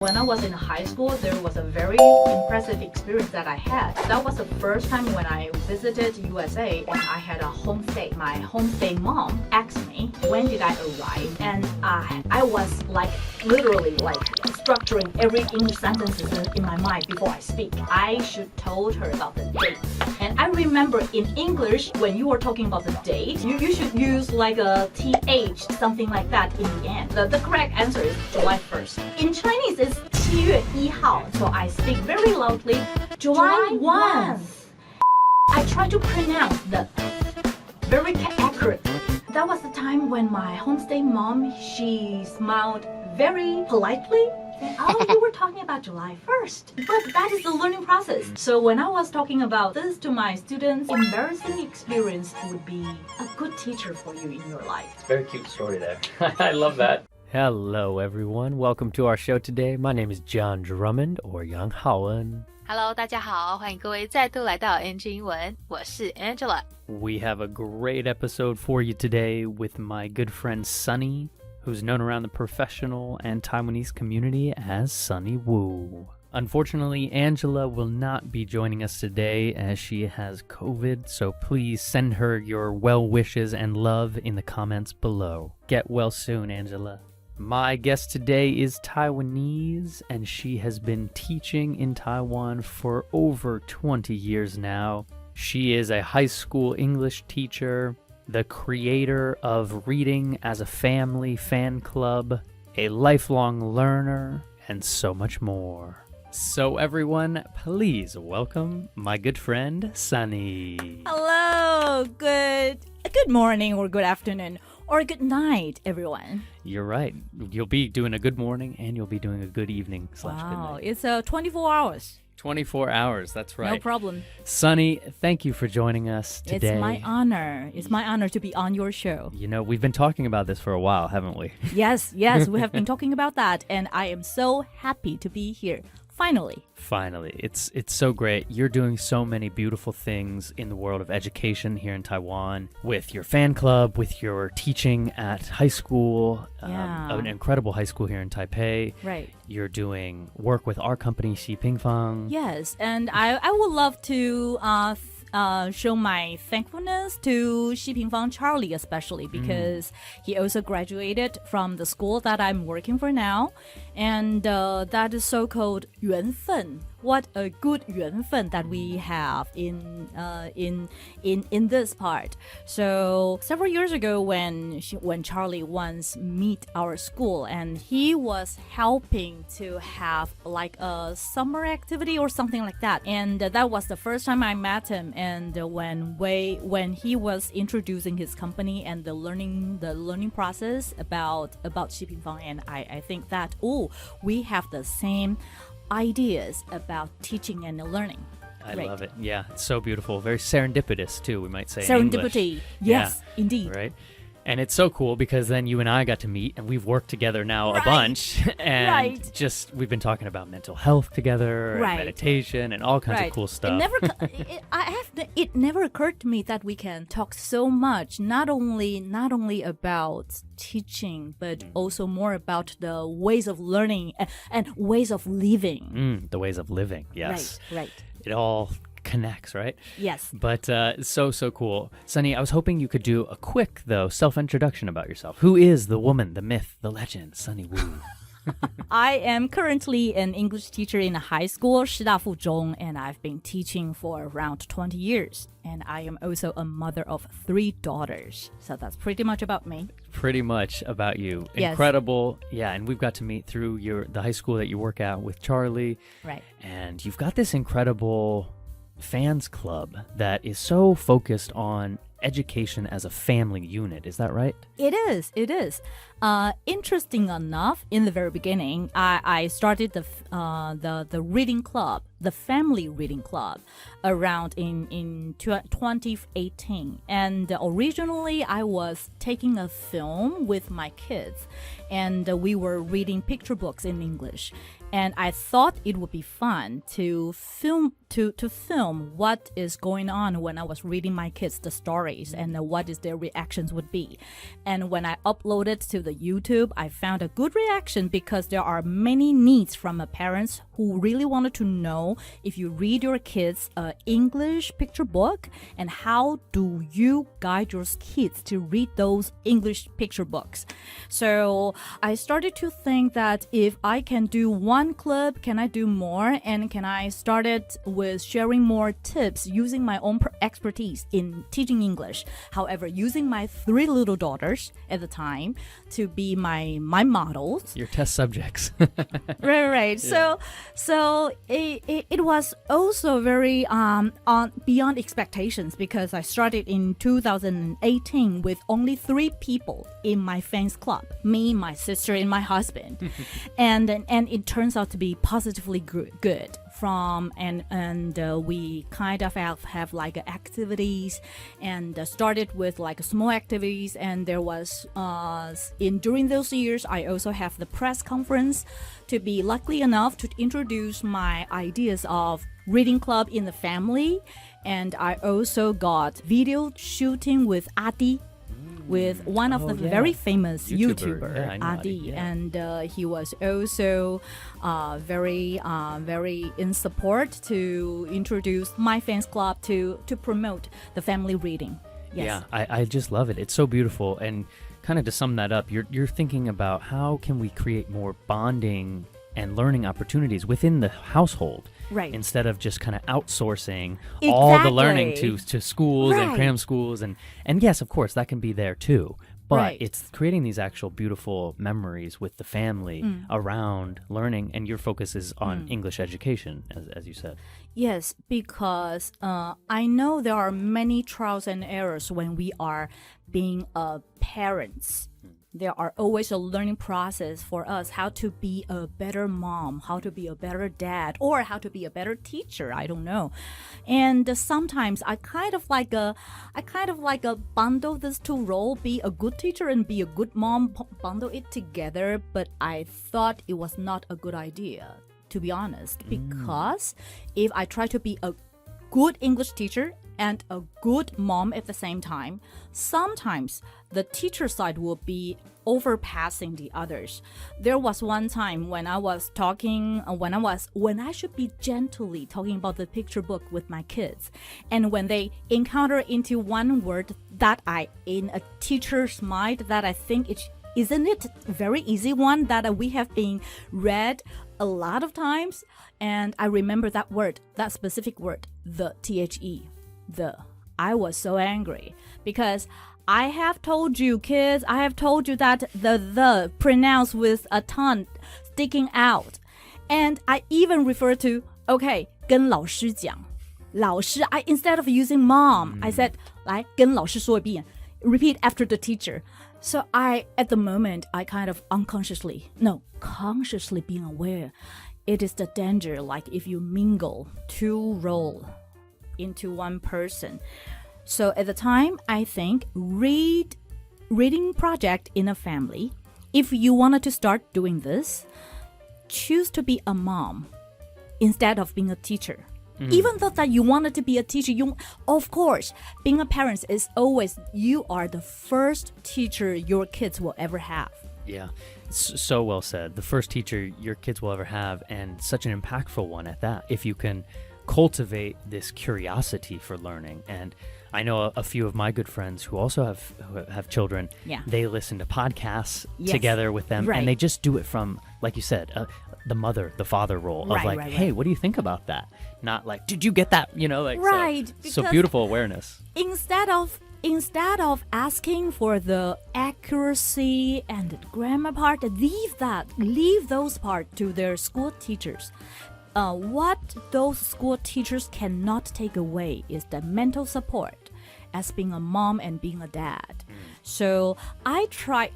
When I was in high school, there was a very impressive experience that I had. That was the first time when I visited USA and I had a homestay. My homestay mom asked me, when did I arrive? And I was literally structuring every English sentences in my mind before I speak. I should told her about the date. And I remember in English, when you were talking about the date, you should use like a TH, something like that in the end. The correct answer is July 1st. In Chinese, it's 7月1号, so I speak very loudly, July 1st. I try to pronounce the very accurately. That was the time when my homestay mom, she smiled very politely. Oh, you were talking about July 1st. But that is the learning process. So when I was talking about this to my students, embarrassing experience would be a good teacher for you in your life. It's a very cute story there. I love that. Hello, everyone. Welcome to our show today. My name is John Drummond, or Yang Haoen. Hello, 大家好，欢迎各位再度来到 NG 英文，我是 Angela. We have a great episode for you today with my good friend Sunny, who's known around the professional and Taiwanese community as Sunny Wu. Unfortunately, Angela will not be joining us today as she has COVID, so please send her your well wishes and love in the comments below. Get well soon, Angela. My guest today is Taiwanese, and she has been teaching in Taiwan for over 20 years now. She is a high school English teacher, the creator of Reading as a Family fan club, a lifelong learner, and so much more. So everyone, please welcome my good friend, Sunny. Hello, good morning or good afternoon or good night, everyone. You're right. You'll be doing a good morning and you'll be doing a good evening / good Wow, night. it's 24 hours. 24 hours, that's right. No problem. Sunny, thank you for joining us today. It's my honor. It's my honor to be on your show. You know, we've been talking about this for a while, haven't we? Yes, we have been talking about that, and I am so happy to be here. Finally, it's so great. You're doing so many beautiful things in the world of education here in Taiwan with your fan club, with your teaching at high school, an incredible high school here in Taipei. Right. You're doing work with our company, Xi Pingfang. Yes, and I would love to show my thankfulness to Xi Pingfang Charlie, especially because he also graduated from the school that I'm working for now, and that is so-called 缘分. What a good 缘分 that we have in this part. So several years ago, when Charlie once meet our school, and he was helping to have like a summer activity or something like that, and that was the first time I met him. And when he was introducing his company and the learning process about Xi Pingfang, and I think that we have the same ideas about teaching and learning. I love it. Yeah, it's so beautiful. Very serendipitous, too, we might say. Serendipity. Yes, yeah, indeed. Right? And it's so cool because then you and I got to meet and we've worked together now a bunch. And we've been talking about mental health together and meditation and all kinds of cool stuff. It never occurred to me that we can talk so much, not only about teaching, but also more about the ways of learning and ways of living. The ways of living, yes. Right. It all connects, right? Yes. But so cool. Sunny, I was hoping you could do a quick, though, self-introduction about yourself. Who is the woman, the myth, the legend, Sunny Wu? I am currently an English teacher in a high school, 师大附中, and I've been teaching for around 20 years. And I am also a mother of 3 daughters. So that's pretty much about me. Pretty much about you. Yes. Incredible. Yeah, and we've got to meet through the high school that you work at with Charlie. Right. And you've got this incredible fans club that is so focused on education as a family unit. Is that right? It is. Interesting enough, in the very beginning, I started the reading club the family reading club around in 2018. And originally I was taking a film with my kids, and we were reading picture books in English. And I thought it would be fun to film what is going on when I was reading my kids the stories and what is their reactions would be. And when I uploaded to the YouTube, I found a good reaction because there are many needs from parents who really wanted to know if you read your kids an English picture book, and how do you guide your kids to read those English picture books. So I started to think that if I can do one club, can I do more? And can I start it with sharing more tips using my own expertise in teaching English? However, using my 3 little daughters at the time to be my models. Your test subjects. Right. Yeah. So it was also very on beyond expectations, because I started in 2018 with only 3 people in my fans club, me, my sister, and my husband. and it turns out to be positively good from and we kind of have like activities, and started with like small activities, and there was during those years I also have the press conference to be lucky enough to introduce my ideas of reading club in the family. And I also got video shooting with Adi, with one of the very famous YouTuber yeah, Adi, yeah. and he was also very in support to introduce my fans club to promote the family reading. Yes. Yeah, I just love it. It's so beautiful. And kind of to sum that up, you're thinking about how can we create more bonding and learning opportunities within the household, Right. instead of just kind of outsourcing all the learning to schools and Right. cram schools. And yes, of course, that can be there too. But Right. it's creating these actual beautiful memories with the family around learning. And your focus is on English education, as you said. Yes, because I know there are many trials and errors when we are being parents. There are always a learning process for us, how to be a better mom, how to be a better dad, or how to be a better teacher. I don't know. And sometimes I kind of like a bundle these 2 roles, be a good teacher and be a good mom, bundle it together. But I thought it was not a good idea, to be honest, because if I try to be a good English teacher and a good mom at the same time, sometimes the teacher side will be overpassing the others. There was one time when I was talking, when I should be gently talking about the picture book with my kids, and when they encounter into one word that in a teacher's mind, that I think isn't it very easy one that we have been read a lot of times, and I remember that word, that specific word, the THE, the. I was so angry because I have told you, kids, I have told you that the pronounced with a tongue sticking out. And I even refer to, okay, 跟老师讲. 老师, instead of using mom, I said, 来,跟老师说一遍. Repeat after the teacher. So at the moment, I kind of consciously being aware. It is the danger, like if you mingle 2 roles into one person. So at the time, I think reading project in a family, if you wanted to start doing this, choose to be a mom instead of being a teacher. Even though that you wanted to be a teacher, of course, being a parent is always, you are the first teacher your kids will ever have. Yeah, so well said. The first teacher your kids will ever have, and such an impactful one at that. If you can cultivate this curiosity for learning. And I know a few of my good friends who also have children. Yeah. They listen to podcasts Yes. together with them, Right. and they just do it from, like you said, the father role of Right, hey, right. what do you think about that? Not like, did you get that? Right, So because beautiful awareness. Instead of asking for the accuracy and the grammar part, leave those parts to their school teachers. What those school teachers cannot take away is the mental support as being a mom and being a dad. So I'm still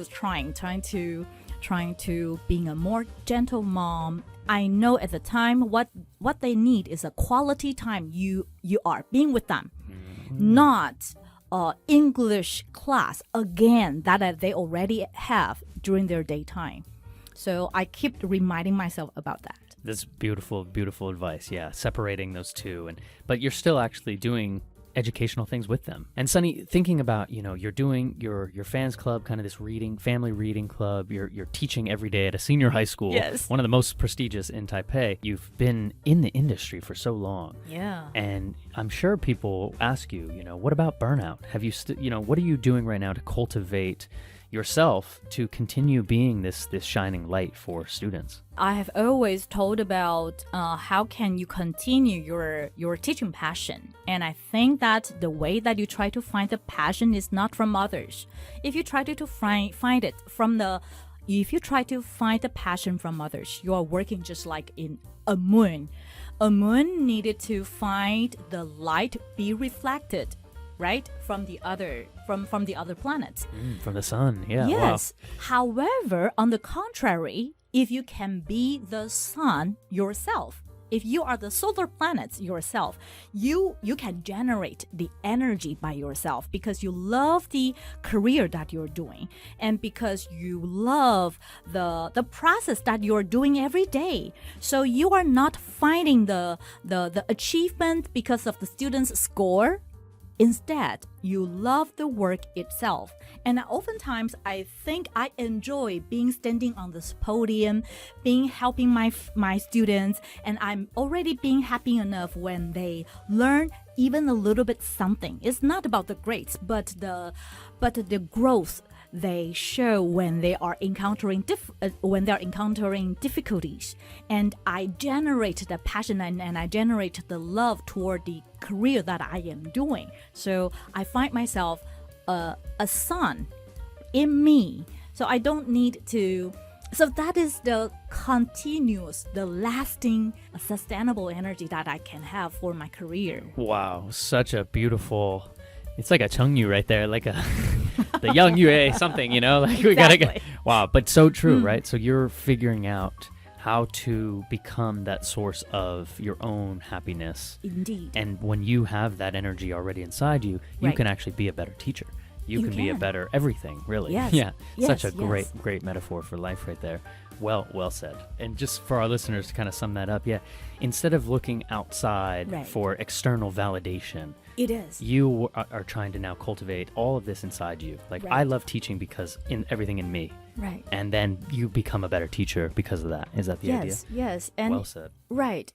trying trying to being a more gentle mom. I know at the time what they need is a quality time you are being with them, not English class again that they already have during their daytime. So I keep reminding myself about that. That's beautiful, beautiful advice. Yeah, separating those two, but you're still actually doing educational things with them. And Sunny, thinking about, you're doing your fans club, kind of this family reading club. You're teaching every day at a senior high school. Yes. One of the most prestigious in Taipei. You've been in the industry for so long. Yeah. And I'm sure people ask you, what about burnout? Have you what are you doing right now to cultivate yourself to continue being this shining light for students? I have always told about how can you continue your teaching passion. And I think that the way that you try to find the passion is not from others. If you try to find the passion from others, you are working just like in a moon. A moon needed to find the light be reflected, right, from the other planets. From the sun, yeah. Yes. Wow. However, on the contrary, if you can be the sun yourself, if you are the solar planets yourself, you can generate the energy by yourself because you love the career that you're doing and because you love the process that you're doing every day. So you are not finding the achievement because of the student's score. Instead, you love the work itself. And oftentimes, I think I enjoy being standing on this podium, helping my students, and I'm already being happy enough when they learn even a little bit something. It's not about the grades, but the growth they show when they are encountering difficulties. And I generate the passion and I generate the love toward the career that I am doing. So I find myself a sun in me. So I don't need to. So that is the continuous, the lasting, sustainable energy that I can have for my career. Wow, such a beautiful. It's like a Chengyu right there, like the young Yue something, like we gotta get. Wow, but so true, right? So you're figuring out how to become that source of your own happiness. Indeed. And when you have that energy already inside you, you Right. can actually be a better teacher. You can be a better everything, really. Yes. Yeah. Yes, Such a yes. great metaphor for life right there. Well said. And just for our listeners to kind of sum that up, instead of looking outside Right. for external validation, It is. you are trying to now cultivate all of this inside you. Like, Right. I love teaching because everything in me. Right. And then you become a better teacher because of that. Is that the idea? Yes. And Well said. Right.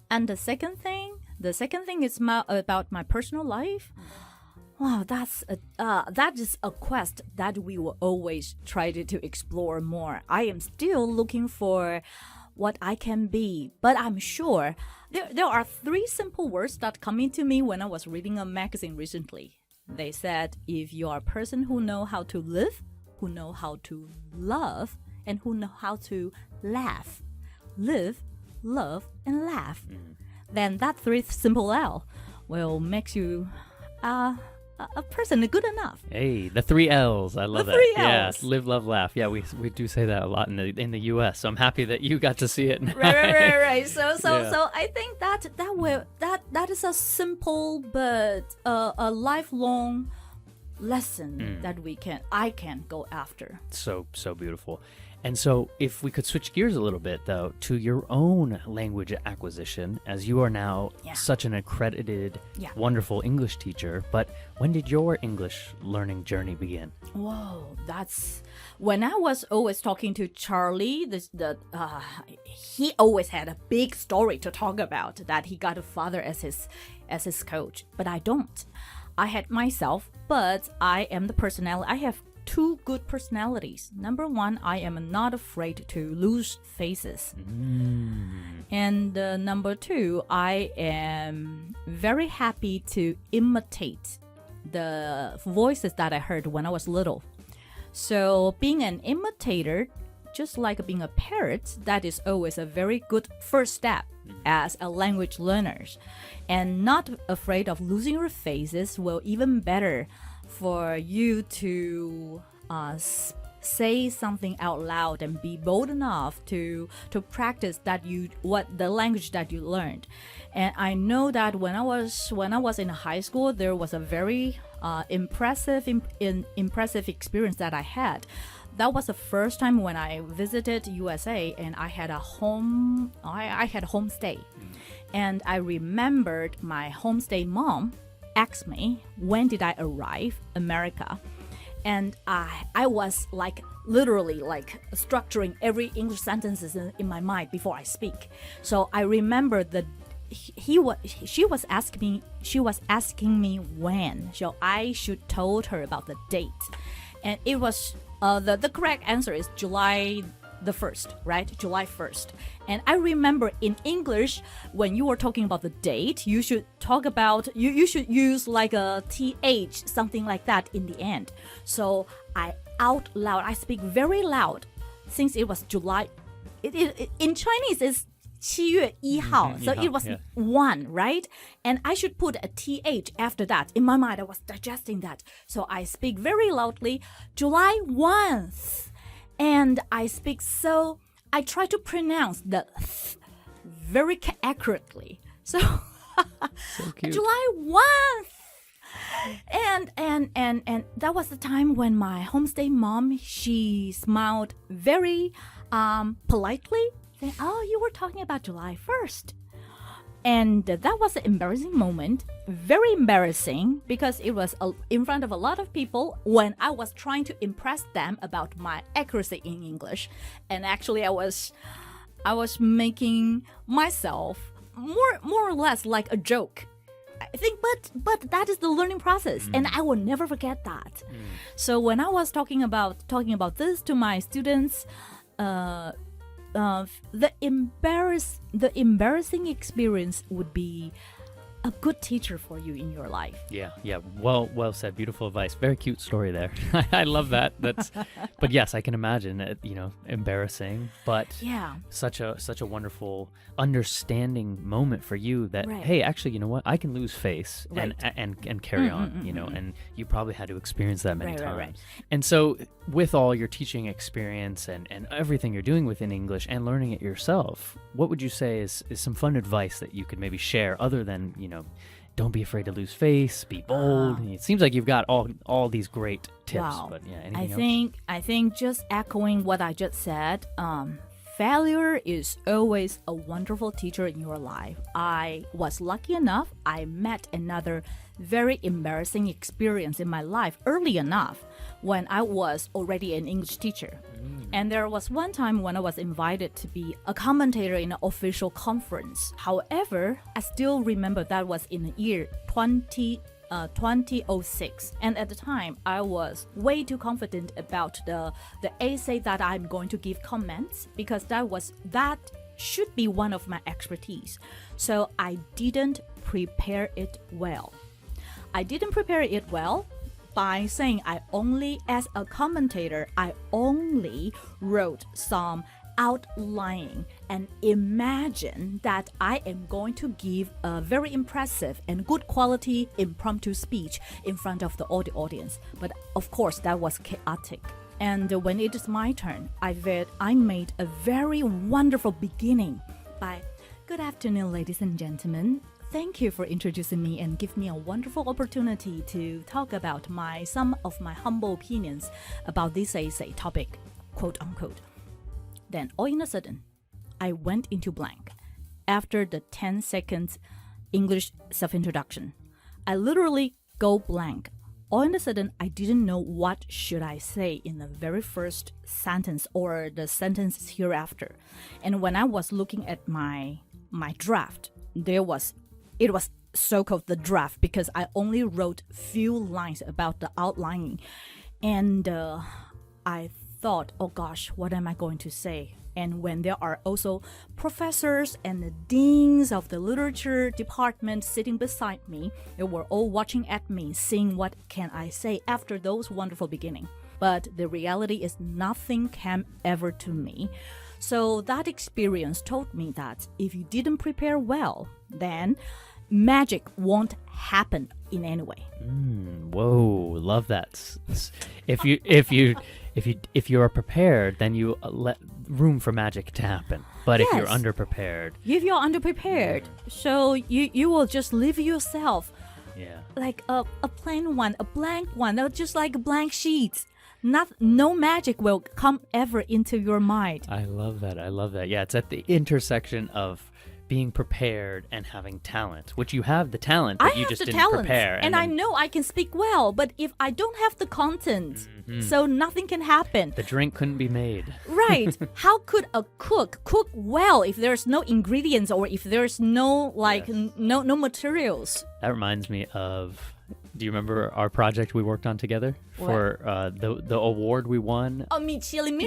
And the second thing is about my personal life. Wow, that is a quest that we will always try to explore more. I am still looking for what I can be, but I'm sure there are 3 simple words that come into me when I was reading a magazine recently. They said, if you are a person who know how to live, who know how to love, and who know how to laugh, live, love, and laugh, then that 3 simple L will make you a person good enough. Hey, the 3 L's. I love The that. 3 Yeah, Ls. live, love, laugh. Yeah, we do say that a lot in the U.S. So I'm happy that you got to see it. Right. So Yeah. I think that is a simple but a lifelong lesson that I can go after. So beautiful. And so if we could switch gears a little bit, though, to your own language acquisition, as you are now such an accredited, wonderful English teacher. But when did your English learning journey begin? Whoa, that's when I was always talking to Charlie. He always had a big story to talk about, that he got a father as his coach, but I don't. I had myself, but I am the personality. I have 2 good personalities. Number 1, I am not afraid to lose faces. And number 2, I am very happy to imitate the voices that I heard when I was little. So being an imitator, just like being a parrot, that is always a very good first step as a language learner. And not afraid of losing your faces will even better for you to say something out loud and be bold enough to practice the language that you learned. And I know that when I was in high school, there was a very impressive experience that I had. That was the first time when I visited USA, and I had a homestay. And I remembered my homestay mom asked me, when did I arrive America? And I was literally structuring every English sentences in my mind before I speak. So I remember that she was asking me when, so I should told her about the date, and it was the correct answer is July the 1st, right? July 1st. And I remember in English, when you were talking about the date, you should talk about, you should use like a TH, something like that in the end. So I speak very loud, since it was July. In Chinese, it's 7月1号, so it was 1, right? And I should put a TH after that. In my mind, I was digesting that. So I speak very loudly, July 1st. And I try to pronounce the th very accurately. So cute. July 1st. And that was the time when my homestay mom, she smiled very politely, saying, "Oh, you were talking about July 1st." And that was an embarrassing moment, very embarrassing, because it was in front of a lot of people when I was trying to impress them about my accuracy in English. And actually, I was making myself more or less like a joke. I think, but that is the learning process, and I will never forget that. So when I was talking about this to my students, the embarrassing experience would be a good teacher for you in your life. Yeah. Well said. Beautiful advice. Very cute story there. I love that. But yes, I can imagine it, embarrassing, but such a wonderful understanding moment for you that, hey, actually, you know what? I can lose face and carry on, and you probably had to experience that many times. Right. And so with all your teaching experience and everything you're doing within English and learning it yourself, what would you say is some fun advice that you could maybe share other than, don't be afraid to lose face, be bold. It seems like you've got all these great tips. Wow. But yeah, anything else? I think just echoing what I just said, failure is always a wonderful teacher in your life. I was lucky enough, I met another very embarrassing experience in my life early enough when I was already an English teacher. And there was one time when I was invited to be a commentator in an official conference. However, I still remember that was in the year 2006. And at the time, I was way too confident about the essay that I'm going to give comments, because that should be one of my expertise. So I didn't prepare it well. By saying as a commentator, I only wrote some outlining and imagine that I am going to give a very impressive and good quality impromptu speech in front of the audience. But of course, that was chaotic. And when it is my turn, I made a very wonderful beginning by, "Good afternoon, ladies and gentlemen. Thank you for introducing me and give me a wonderful opportunity to talk about some of my humble opinions about this essay topic," quote unquote. Then all in a sudden, I went into blank. After the 10 seconds English self-introduction, I literally go blank. All in a sudden, I didn't know what should I say in the very first sentence or the sentences hereafter. And when I was looking at my draft, it was so-called the draft, because I only wrote few lines about the outlining. And I thought, oh gosh, what am I going to say? And when there are also professors and the deans of the literature department sitting beside me, they were all watching at me, seeing what can I say after those wonderful beginning. But the reality is nothing came ever to me. So that experience told me that if you didn't prepare well, then magic won't happen in any way. Whoa, love that. If you if you are prepared, then you let room for magic to happen. But if you're Yes. underprepared, If you're underprepared, so you will just leave yourself yeah. like a plain one, a blank one, or just like blank sheets. No magic will come ever into your mind. I love that. Yeah, it's at the intersection of being prepared and having talent, which you have the talent, but I you have just the didn't talent, prepare. and I know I can speak well, but if I don't have the content, so nothing can happen. The drink couldn't be made. Right. How could a cook well if there's no ingredients or if there's no no materials? That reminds me of, do you remember our project we worked on together for the award we won? Oh, Michelin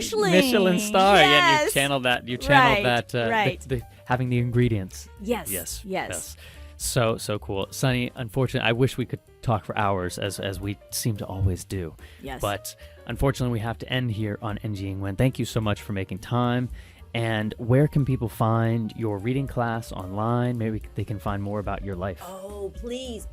star. Yes. Yeah, you channeled that. Right, right. Having the ingredients. Yes. So cool. Sunny, unfortunately, I wish we could talk for hours as we seem to always do. Yes. But unfortunately, we have to end here on NG Ingwen. Thank you so much for making time. And where can people find your reading class online? Maybe they can find more about your life. Oh, please.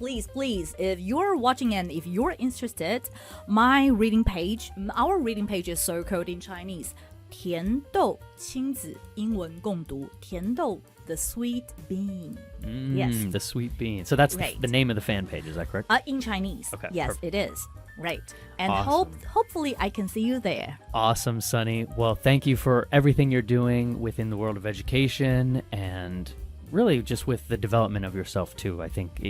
If you're watching and if you're interested, our reading page is so called in Chinese. 甜豆亲子英文共读. 甜豆, the sweet bean. Yes. The sweet bean. So that's Right. the name of the fan page, is that correct? In Chinese. Okay, Yes, perfect. it is. Right. And Awesome. hopefully I can see you there. Awesome, Sunny. Well, thank you for everything you're doing within the world of education and really just with the development of yourself, too. I think,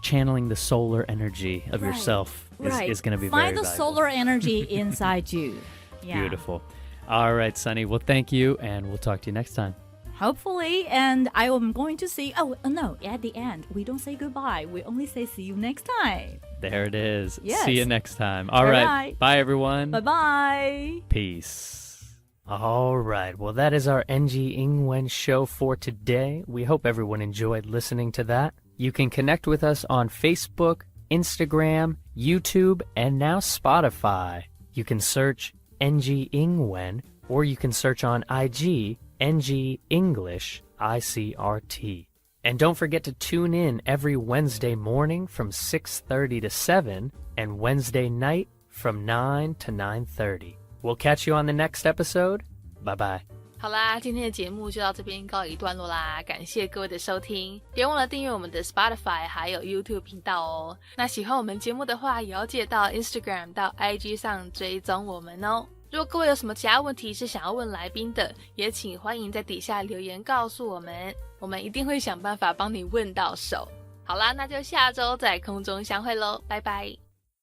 channeling the solar energy of yourself is going to be Find very the valuable. solar energy inside you. Yeah. Beautiful. All right, Sunny. Well, thank you, and we'll talk to you next time. Hopefully, and I am going to say, no, at the end, we don't say goodbye. We only say see you next time. There it is. Yes. See you next time. All Bye-bye. right. Bye, everyone. Bye-bye. Peace. All right. Well, that is our NG Ingwen show for today. We hope everyone enjoyed listening to that. You can connect with us on Facebook, Instagram, YouTube, and now Spotify. You can search NG Ingwen, or you can search on IG NG English ICRT. And don't forget to tune in every Wednesday morning from 6:30 to 7 and Wednesday night from 9 to 9:30. We'll catch you on the next episode. Bye-bye. 好啦，今天的节目就到这边告一段落啦，感谢各位的收听，别忘了订阅我们的 Spotify 还有 YouTube 频道哦。那喜欢我们节目的话，也要记得到 Instagram 到 IG 上追踪我们哦。如果各位有什么其他问题是想要问来宾的，也请欢迎在底下留言告诉我们，我们一定会想办法帮你问到手。好啦，那就下周在空中相会咯，拜拜。